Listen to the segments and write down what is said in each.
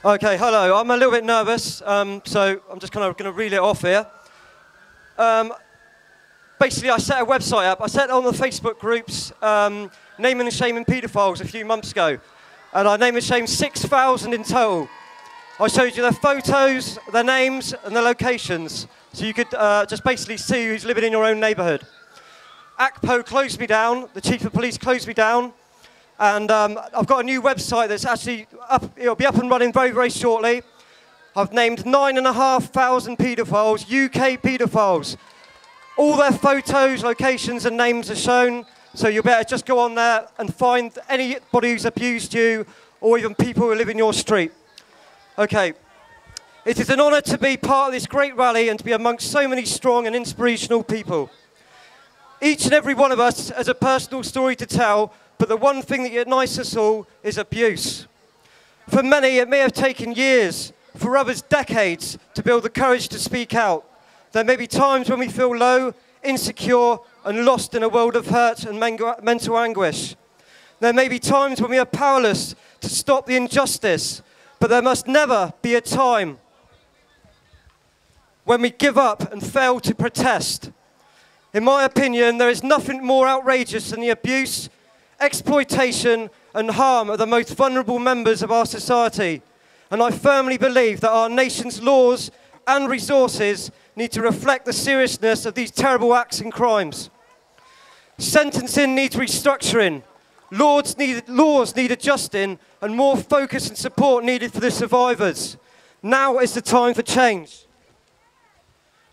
Okay, hello. I'm a little bit nervous, so I'm just kind of going to reel it off here. Basically, I set a website up. I set it on the Facebook groups, naming and shaming paedophiles a few months ago. And I named and shamed 6,000 in total. I showed you their photos, their names, and their locations. So you could just basically see who's living in your own neighbourhood. M.Pro closed me down. The chief of police closed me down. And I've got a new website that's actually up. It'll be up and running very, very shortly. I've named 9,500 paedophiles, UK paedophiles. All their photos, locations, and names are shown. So you'll better just go on there and find anybody who's abused you, or even people who live in your street. Okay. It is an honour to be part of this great rally and to be amongst so many strong and inspirational people. Each and every one of us has a personal story to tell, but the one thing that unites us all is abuse. For many, it may have taken years, for others decades, to build the courage to speak out. There may be times when we feel low, insecure, and lost in a world of hurt and mental anguish. There may be times when we are powerless to stop the injustice, but there must never be a time when we give up and fail to protest. In my opinion, there is nothing more outrageous than the abuse, exploitation, and harm of the most vulnerable members of our society. And I firmly believe that our nation's laws and resources need to reflect the seriousness of these terrible acts and crimes. Sentencing needs restructuring. Laws need adjusting, and more focus and support needed for the survivors. Now is the time for change.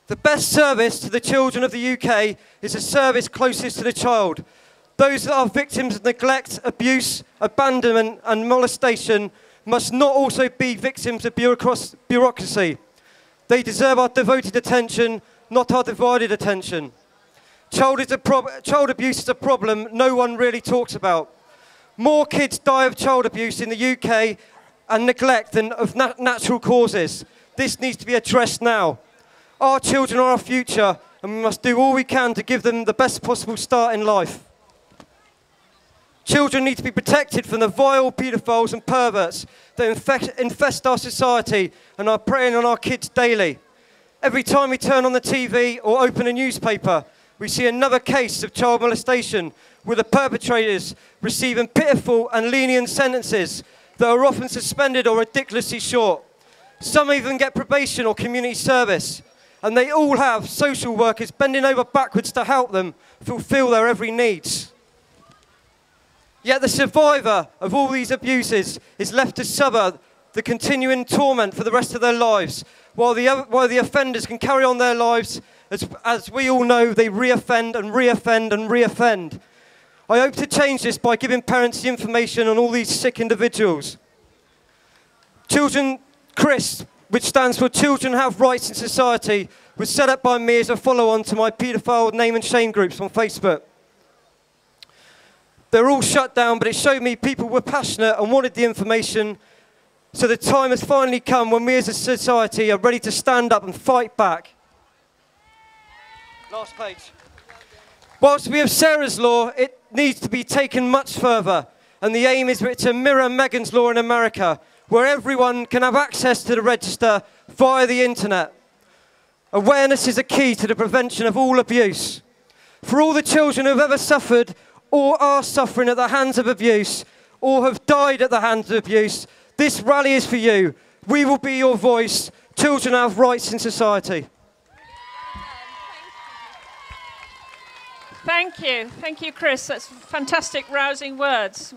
The best service to the children of the UK is a service closest to the child. Those that are victims of neglect, abuse, abandonment, and molestation must not also be victims of bureaucracy. They deserve our devoted attention, not our divided attention. Child abuse is a problem no one really talks about. More kids die of child abuse in the UK and neglect than of natural causes. This needs to be addressed now. Our children are our future, and we must do all we can to give them the best possible start in life. Children need to be protected from the vile paedophiles and perverts that infest our society and are preying on our kids daily. Every time we turn on the TV or open a newspaper, we see another case of child molestation, with the perpetrators receiving pitiful and lenient sentences that are often suspended or ridiculously short. Some even get probation or community service, and they all have social workers bending over backwards to help them fulfill their every needs. Yet the survivor of all these abuses is left to suffer the continuing torment for the rest of their lives, while the offenders can carry on their lives. As we all know, they reoffend and reoffend and reoffend. I hope to change this by giving parents the information on all these sick individuals. Children CHRIS, which stands for Children Have Rights in Society, was set up by me as a follow-on to my paedophile name and shame groups on Facebook. They're all shut down, but it showed me people were passionate and wanted the information. So the time has finally come when we as a society are ready to stand up and fight back. Last page. Whilst we have Sarah's law, it needs to be taken much further. And the aim is for it to mirror Megan's law in America, where everyone can have access to the register via the internet. Awareness is a key to the prevention of all abuse. For all the children who have ever suffered or are suffering at the hands of abuse, or have died at the hands of abuse, this rally is for you. We will be your voice. Children have rights in society. Thank you. Thank you, Chris. That's fantastic, rousing words.